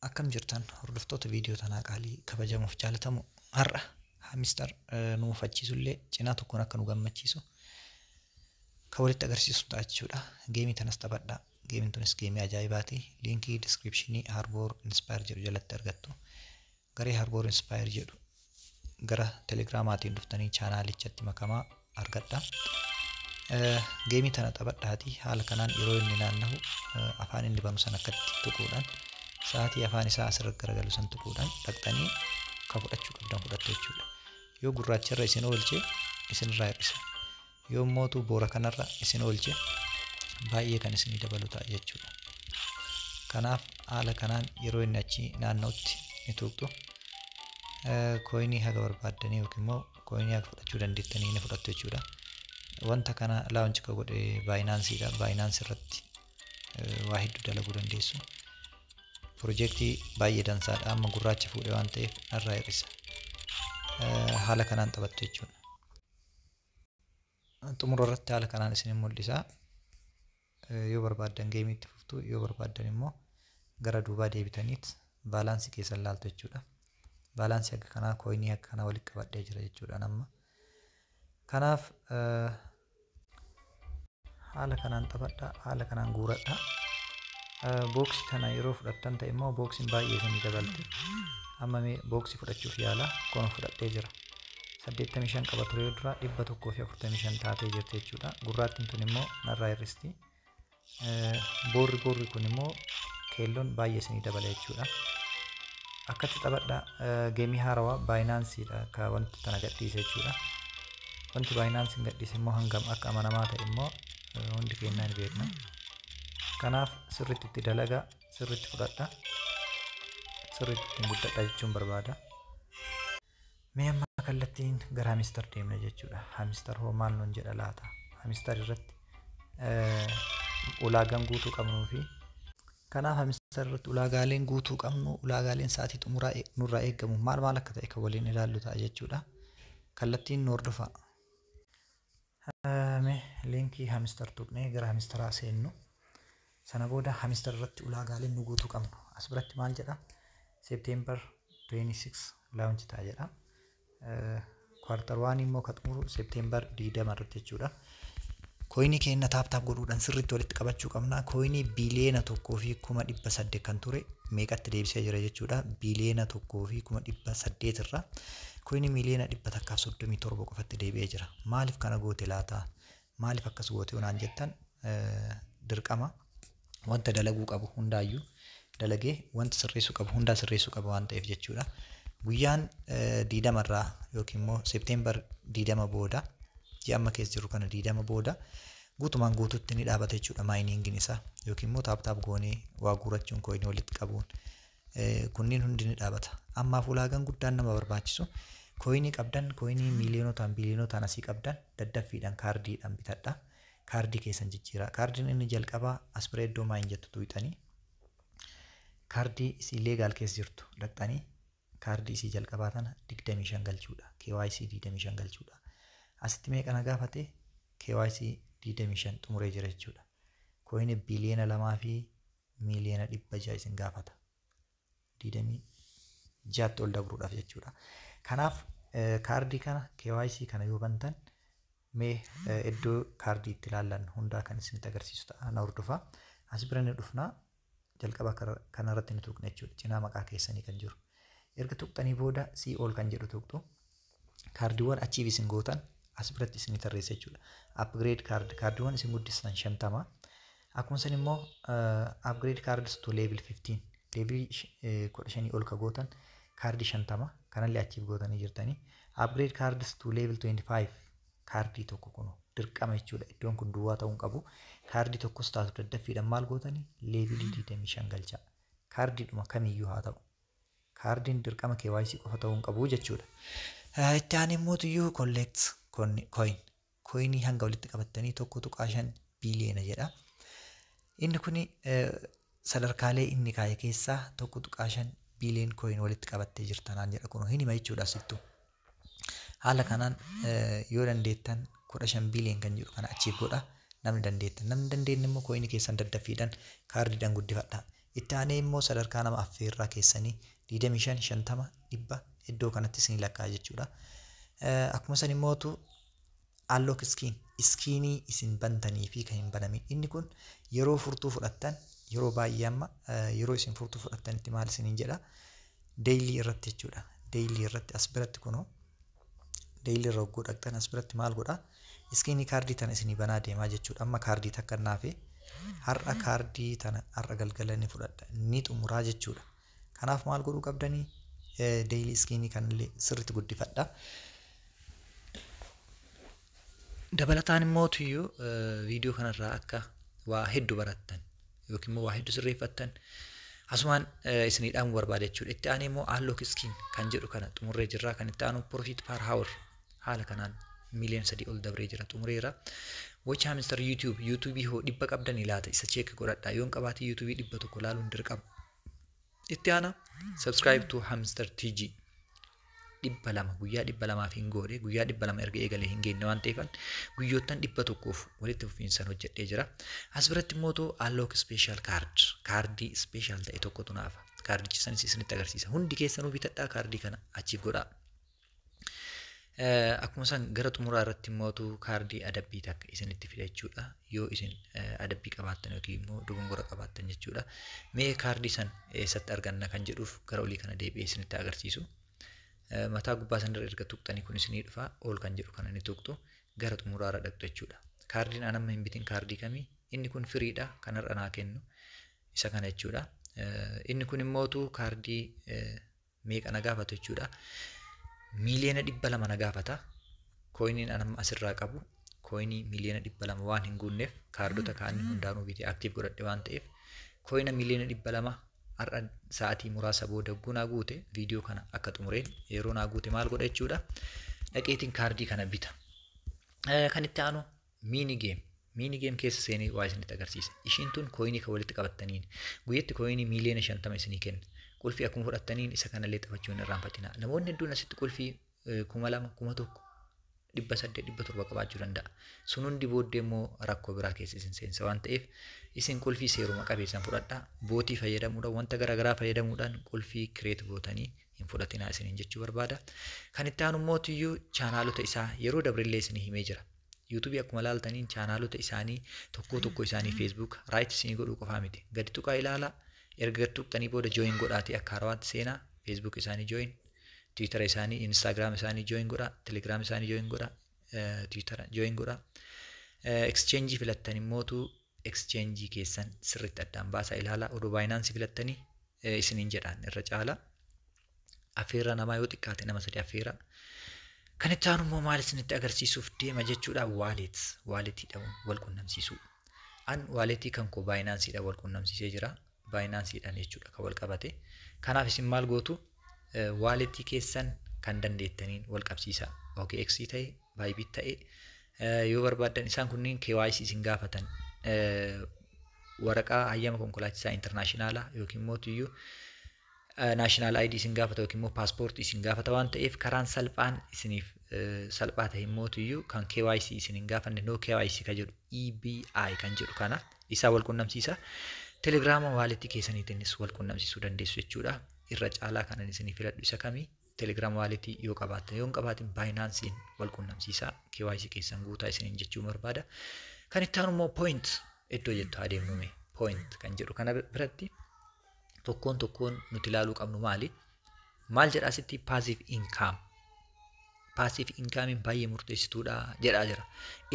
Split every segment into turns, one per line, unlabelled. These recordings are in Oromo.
Akkam jirtan hordoftoota viidiyoo tanaa qaalii kabajamuuf jaalatamu har'a hamister nu mufachiisullee cinaa tokkoon akka nu gammachiisu kan walitti agarsiisu ta'a jechuudha. Geemii tanas taphadhaa. Geemiin tunis geemii ajaa'ibaati. Liinkii diskiripshinii Harbour Inspire jedhu jalatti argattu. Garee Harbour Inspire jedhu gara telegiraamaatiin dhuftanii chaanaalichatti makamaa argadhaa. Geemii tana taphadhaati. Haala kanaan yeroo inni naanna'u afaan inni banu san akkatti tuquudhaan sa'aatii afaan isaa asirra garagalu san tuquudhaan dhaqxanii kan fudhachuu qabdan fudhattu jechuudha. Yoo gurraacharra isin oolche isinirraa hir'isa. Yoo mootu boora kanarra isin oolche baay'ee kan isinii dabalu ta'a jechuudha. Kanaaf haala kanaan yeroo inni achi naanna'utti ni tuqxu. Kooyinii haga barbaaddanii yookiin immoo kooyinii haga fudhachuu dandeettanii ni fudhattu jechuudha. Wanta kana laawunchi ka godhe baayinaansiidha. Baayinaansi irratti waa hedduu dalaguu dandeessu. Projektii baay'ee dansaadha. Amma gurraacha fuudhee waan ta'eef irraa hir'isa. Haala kanaan taphattu jechuudha. Xumura irratti haala kanaan isin mul'isa. Yoo barbaaddan geemiitti fuftu, yoo barbaaddan immoo gara duubaa deebitaniit baalaansii keessan laaltu jechuudha. Baalaansii akka kanaa kooyinii akka kanaa walitti qabadhee jira jechuudha amma. Kanaaf haala kanaan taphadhaa, haala kanaan guuradhaa. Booksii kana yeroo fudhattan ta'e immoo booksiin baay'ee isinii dabalte. Amma mee booksii fudhachuuf yaala kun fudhadhee jira. 85 qaba ture yoo dura 145 taatee jirti jechuudha. Gurraattiin tun immoo narraa hir'isti. Boorri kun immoo keelloon baay'ee isinii dabala jechuudha. Akkatti taphadhaa. Geemii haarawaa baayinaansiidha ka wanti tana gadhiise jechuudha. Wanti baayinaansiin gadhiise immoo hangam akka amanamaa ta'e immoo hundi keenyaa ni beekna. Kanaaf sirriitti itti dalagaa, sirriitti fudhadhaa, sirriitti ittiin guddadhaa jechuun barbaada. Mee amma kallattiin gara hamister deemna jechuudha. Hamister hoo maal nuun jedha laata? Hamister irratti ulaagaan guutuu qabnuu fi kanaaf hamister irratti ulaagaaleen guutuu qabnu, ulaagaaleen sa'aatii xumuraa nurraa eegamu maal akka ta'e kan waliin ilaallu ta'a jechuudha. Kallattiin nu hordofaa. Mee liinkii hamister tuqnee gara hamisteraa seennu. Sana booda hamister irratti ulaagaaleen nu guutuu qabnu. As biratti maal jedha? September 26 laawunchi ta'a jedha. Kwartar waan immoo ka xumuru September 20 irratti jechuudha. Kooyinii keenya taap godhuudhaan sirriitti walitti qabachuu qabna. Kooyinii biiliyoona 1,800 kan ture meeqatti deebisee jira jechuudha. Biiliyoona 1,800 irraa kooyinii miiliyoona 137 qofatti deebi'ee jira. Maaliif kana goote laata? Maaliif akkas goote onaan jettan dirqama. Wanta dalaguu qabu hundaayyuu dalagee wanta sirreessuu qabu hundaa sirreessuu qaba waan ta'eef jechuudha. Guyyaan 20 irraa yookiin immoo September 20 booda ji'a amma keessa jiru kana 20 booda guutumaan guututti ni dhaabata jechuudha maayiniingiin isaa yookiin immoo taap goonee waa guurachuun kooyinii walitti qabuun kunniin hundi ni dhaabata. Ammaaf ulaagaan guddaan nama barbaachisu kooyinii qabdan kooyinii miiliyoonotaan biiliyoonotaan asii qabdan daddaffiidhaan kaardiidhaan bitadhaa. Kaardii keessan jijjiiraa. Kaardiin inni jalqabaa aspireeddoo maayin jettu tuuxanii kaardii isii leegaal keessa jirtu dhaqxanii kaardii isii jalqabaa tana 25 galchuudha. KYC 25 galchuudha. Asitti meeqa na gaafate KYC 25 xumuree jira jechuudha. Kooyinii biiliyoona 2 fi miiliyoona 600 isin gaafata. 26 ol dabruudhaaf jechuudha. Kanaaf kaardii kana KYC kana yoo bantan mee iddoo kaardii itti ilaallan hundaa kan isinitti agarsiisu ta'a. Na hordofaa. As bira ni dhufnaa. Jalqaba kanarratti ni tuqna jechuudha. Cinaa maqaa keessanii kan jiru. Erga tuqxanii booda see all kan jedhu tuqxu. Kaardiiwwan achiif isin gootan as biratti isin tarreessa jechuudha. Upgrade kaardiiwwan isin guddistan 50. Akkuma san immoo upgrade cards to level 15. Level 15 ol ka gootan kaardii 50 kanallee achiif gootanii jirtanii. Upgrade cards to level 25. Kaardii tokko kun dirqama jechuudha. Iddoon kun duwwaa ta'uu qabu. Kaardii tokkos taatu daddaffiidhaan maal gootanii leevilii 25 galchaa. Kaardiidhuma kamiyyuu haa ta'u. Kaardiin dirqama KYC qofa ta'uu qabu jechuudha. Itti aanee mootiyyuu collect coin. Coinii hanga walitti qabattanii 1.5 biiliyoona jedha. Inni kuni sadarkaalee inni kaa'e keessaa 1.5 biiliyoon coin walitti qabattee jirtanaan jedha kun hin hima jechuudha asittuu. Haala kanaan yoo dandeettan 15 biiliyoon kan jedhu kana achiif godha. Namni dandeettan namni dandeenye immoo kooyinii keessan daddaffiidhaan kaardiidhaan guddifadhaa. Itti aanee immoo sadarkaa nama affeerraa keessanii 25 50 100 iddoo kanatti isin lakkaa jechuudha. Akkuma san immootu unlock iskiinii isin bantanii fi kan hin banamin. Inni kun yeroo furtuu fudhattan yeroo baay'ee amma yeroo isin furtuu fudhattanitti maal isiniin jedha daily irratti jechuudha. Daily irratti as biratti kunoo daily irra hogguu dhaqxan as biratti maal godha iskiinii kaardii tana isinii banaa deemaa jechuudha. Amma kaardii takka naafe har'a kaardii tana har'a galgala ni fudhadha ni xumuraa jechuudha. Kanaaf maal godhuu qabdanii daily iskiinii kanallee sirriitti guddifadha. Dabalataan immoo tuyyuu viidiyoo kanarraa akka waa hedduu barattan yookiin immoo waa hedduu sirreeffattan asumaan isiniidhaan barbaada jechuudha. Itti aanee immoo unlock iskiin kan jedhu kana xumurree jirra. Kan itti aanu profit per hour haala kanaan miliyoona 3 ol dabree jira xumureera. Watch hamster YouTube hoo 100 qabdan ilaata isa check godhadha. Yoon qabaate YouTube 100 laaluun dirqama. Itti aana subscribe to hamster TG 200 guyyaa 200 hin goone guyyaa 200 erga eegalee hin geenne waan ta'eef guyyoottan 100f walitti fufiinsan hojjedhee jira. As biratti immoo unlock special kaardii special ta'e tokkotu naafa. Kaardichi sanis isinitti agarsiisa. Hundi keessanuu bitadhaa kaardii kana achiif godhaa. Akkuma san gara xumuraa irratti immoo kaardii adabbii takka isinitti fida jechuudha. Yoo isin adabbii qabaattan yookiin immoo dogongora qabaattan jechuudha. Mee kaardii san eessatti arganna kan jedhuuf gara olii kana deebi'ee isinitti agarsiisu. Mataa gubbaa sanarra erga tuqxanii kun isinii dhufa ol kan jedhu kana ni tuqxu gara xumuraa irra dhaqxu jechuudha. Kaardiin anamma hin bitin kaardii kamii inni kun firiidha kan har'a naa kennu isa kana jechuudha. Inni kun immoo kaardii meeqa na gaafatu jechuudha. Miliyoona 200 na gaafata. Koiniin anamma asirraa qabu koinii miliyoona 200 waan hin guunneef kaardota kaanii hundaanuu bitee aktiif godhadhe waan ta'eef koina miliyoona 200 har'a sa'aatii muraasa booda naa guute viidiyoo kana akka xumureen yeroo naa guute maal godha jechuudha. Dhaqeetiin kaardii kana bita. Kan itti aanu mini game keessa seenee waa isinitti agarsiisa. Ishiin tun koinii kan walitti qabattaniin guyyatti koinii miliyoona 50 isinii kenna. Qulfii akkuma fudhattaniin isa kanallee taphachuun irraanfatina. Namoonni hedduun asitti qulfii 2000 1000 800 700 qabaachuu danda'a. Sun hundi booddee immoo rakkoo biraa keessa isin seensa waan ta'eef isin qulfii seeruma qabeessan fudhadhaa. Bootii fayyadamuudhaan wanta garaagaraa fayyadamuudhaan qulfii kireet gootanii hin fudhatinaa isiniin jechuu barbaada. Kan itti aanu immoo tuyyuu chaanaalota isaa yeroo dabrillee isinii himee jira. YouTube akkuma ilaaltaniin chaanaalota isaanii tokko isaanii Facebook raayit isinii godhuu qofaa miti. Gadi tuqaa ilaalaa. Erga tuqxanii booda join godhaati akka harawaatti seenaa. Facebook isaanii join, Twitter isaanii, Instagram isaanii join godhaa, Telegram isaanii join godhaa, Twitter join godhaa. Exchange filattan immootu exchange keessan sirriitti addaan baasaa ilaalaa. Odoo Binance filattanii isiniin jedhaan irra caala. Affeerraa namaa yoo xiqqaate nama 3 affeerraa. Kan itti aanu immoo maal isinitti agarsiisuuf deema jechuudha. Waaleetiidhaan wal qunnamsiisuu. An waaleetii kan koo Binanceedhaan wal qunnamsiisee jira. Binanceedhaan jechuudha kan wal qabate. Kanaaf isin maal gootu waaleetii keessan kan dandeettaniin wal qabsiisaa. OKX ta'e, Bybit ta'e yoo barbaadan isaan kunniin KYC isin gaafatan waraqaa hayyama konkolaachisaa internaashinaala yookiin immoo tuyyuu naashinaal ID isin gaafata yookiin immoo paaspoortii isin gaafata waan ta'eef karaan salphaan isiniif salphaa ta'e immoo tuyyuu kan KYC isin hin gaafanne no KYC kan jedhu EBI kan jedhu kana isaa wal qunnamsiisa. Telegraama waaleetii keessaniitiinis wal qunnamsiisuu dandeessu jechuudha. Irra caalaa kanan isinii filadhu isa kamii Telegram waaleetii yoo qabaatan yoo hin qabaatin Binance'n wal qunnamsiisaa KYC keessan guutaa isiniin jechuu barbaada. Kan itti aanu immoo point iddoo jettu adeemnume point kan jedhu kana biratti tokkoon nuti ilaaluu qabnu maali? Maal jedhaa asitti passive income. Passive income baay'ee murteessituudha jedhaa jira.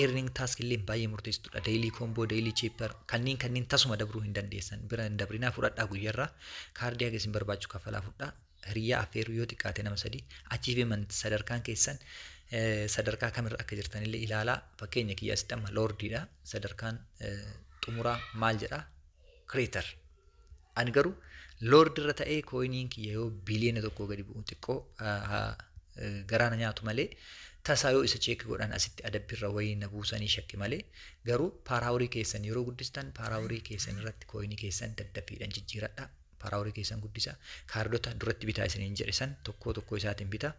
Earning task illee baay'ee murteessituudha. Daily combo, daily cheaper kanneen tasuma dabruu hin dandeessan. Bira hin dabrinaa fudhadhaa guyyarraa kaardii haga isin barbaachisu kaffalaa fudhaa. Hiriyaa affeeruu yoo xiqqaate nama 3 achievement sadarkaan keessan sadarkaa kamirra akka jirtanillee ilaalaa. Fakkeenya kiyya asitti amma lordiidha. Sadarkaan xumuraa maal jedhaa? Creator. Ani garuu lord irra ta'ee koiniin kiyya yoo biliyoona 1 gadi bu'u xiqqoo garaana nyaatu malee tasaa yoo isa cheek godhan asitti adabbirra wayii na buusanii shakki malee garuu paaraawurii keessan yeroo guddistan paaraawurii keessan irratti koinii keessan daddafiidhaan jijjiiradha. Paaraawurii keessan guddisa. Kaardota duratti bitaa isiniin jedhisan tokko isaatiin bitaa.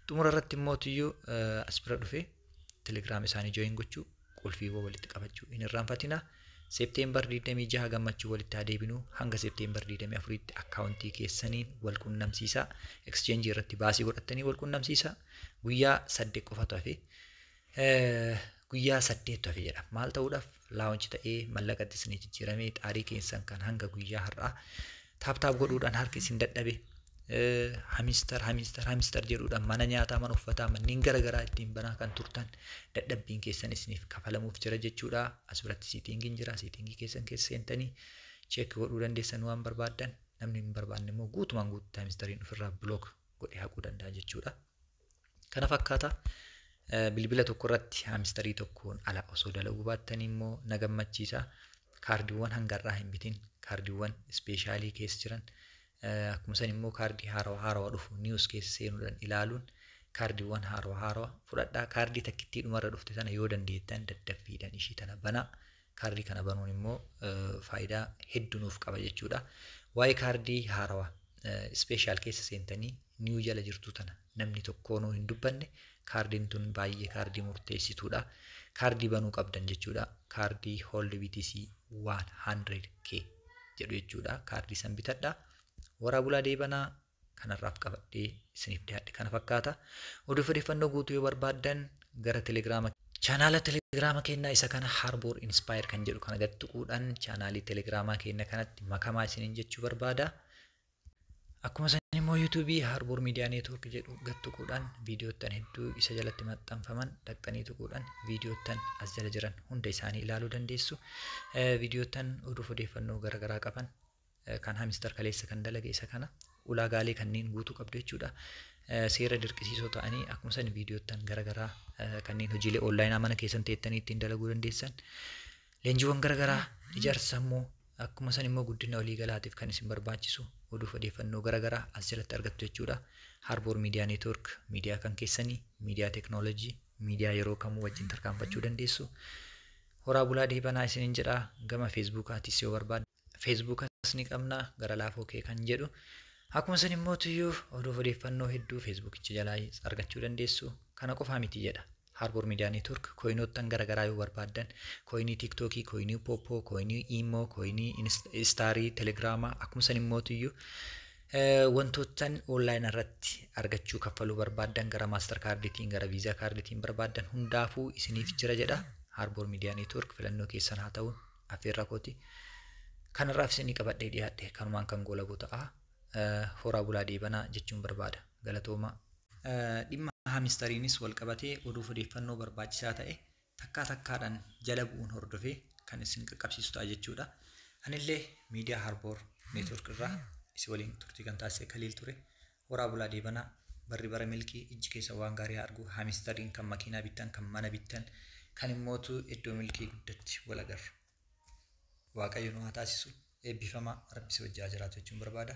Xumura irratti immoo tuyyuu as bira dhufee Telegram isaanii join gochuu qulfiiwwan walitti qabachuu hin irraanfatina. Seepteembar 26 gammachuu walitti adeebinu hanga Seepteembar 24tti akkaawuntii keessaniin wal qunnamsiisaa. Exchange irratti baasii godhattanii wal qunnamsiisaa. Guyyaa 8 qofatu hafe. Guyyaa 8 hafe jedha. Maal ta'uudhaaf laawunchi ta'ee mallaqatti isin jijjiiramee xaarii keessan kan hanga guyyaa har'aa taaptaap godhuudhaan harki isin dadhabe. Hamister jedhuudhaan mana nyaataa mana uffataa manneen garaagaraa ittiin banaa kan turtan dadhabbiin keessan isiniif kafalamuuf jira jechuudha. As biratti siitingiin jira. Siitingii keessan keessa seentanii cheek godhuu dandeessan waan barbaaddan. Namni hin barbaanne immoo guutumaan guutuu Hamisteriin ofirraa bilook godhee haquu danda'a jechuudha. Kana fakkaata bilbila tokko irratti Hamisterii tokkoon ala osoo dalaguu baattanii immoo na gammachiisa. Kaardiiwwan hangarraa hin bitin. Kaardiiwwan ispeeshaalii keessa jiran. Akkuma san immoo kaardii haarawaa dhufu niwus keessa seenuudhaan ilaaluun kaardiiwwan haarawaa fudhadhaa. Kaardii takkittii dhumarra dhufte sana yoo dandeettan daddaffiidhaan ishii tana banaa. Kaardii kana banuun immoo faayidaa hedduu nuuf qaba jechuudha. Waa'ee kaardii haarawaa ispeeshaal keessa seentanii niw jala jirtu tana namni tokkoonuu hin dubbanne kaardiin tun baay'ee kaardii murteessituudha. Kaardii banuu qabdan jechuudha. Kaardii hold BTC 100K jedhu jechuudha. Kaardii san bitadhaa. Waraabulaa deebanaa kanarraaf qabadhee isiniif dhiyaadhe kana fakkaata. Odeeffannoo guutuu yoo barbaaddan gara Telegiraama chaanaala Telegiraama keenyaa isa kana Harbour Inspire kan jedhu kana gad tuquudhaan chaanaalii Telegiraamaa keenya kanatti makamaa isiniin jechuu barbaada. Akkuma san immoo YouTube Harbour Media Network jedhu gad tuquudhaan viidiyoottan hedduu isa jalatti maxxanfaman dhaqxanii tuquudhaan viidiyoottan as jala jiran hunda isaanii ilaaluu dandeessu. Viidiyoottan odeeffannoo garaagaraa qaban kan Hamister kaleessa kan dalage isa kana ulaagaalee kanneen guutuu qabdu jechuudha. Seera dirqisiisoo ta'anii akkuma san viidiyoottan garaagaraa kanneen hojiilee onlaayinaa mana keessan teettanii ittiin dalaguu dandeessan. Leenjiiwwan garaagaraa ijaarsa sammuu akkuma san immoo guddina waliigalaatiif kan isin barbaachisu odeeffannoo garaagaraa as jalatti argattu jechuudha. Harbour Media Network miidiyaa kan keessanii miidiyaa teeknooloojii miidiyaa yeroo kamuu wajjin tarkaanfachuu dandeessu. Horaa bulaa deebanaa isiniin jedha. Gama Feesbuukaatis yoo barbaaddan Feesbuukas ni qabna gara laafoo kee kan jedhu. Akkuma san immoo tuyyuu odeeffannoo hedduu Feesbuukicha jalaa argachuu dandeessu. Kana qofaa miti jedha. Harbour Media Network koinoottan garaagaraa yoo barbaaddan koinii TikTokii, koinii Poppoo, koinii Imo, koinii Instarii, Telegiraamaa akkuma san immoo tuyyuu wantoottan onlaayinii irratti argachuu kaffaluu barbaaddan gara maaster kaardiitiin gara viizaa kaardiitiin barbaaddan hundaafuu isiniif jira jedha. Harbour Media Network filannoo keessan haa ta'u affeerraa kooti. Kanarraaf isinii qabadhee dhiyaadhe kanumaan kan goolabuu ta'a. Horaa bulaa deebanaa jechuun barbaada. Galatooma. Dhimma Hamisteriinis wal qabatee odeeffannoo barbaachisaa ta'e takkaadhaan jala bu'uun hordofee kan isin qaqqabsiisu ta'a jechuudha. Anillee miidiyaa Harbour Network irraa isin waliin turtii kan taasise Kaliil ture. Horaa bulaa deebanaa barri bara milkii ijji keessa waan gaarii argu Hamisteriin kan makiinaa bittan kan mana bittan kan immootu iddoo milkii guddatti wal agarru. Waaqayyo nu haa taasisu. Eebbifamaa Rabbi si wajjin jiraatu jechuun barbaada.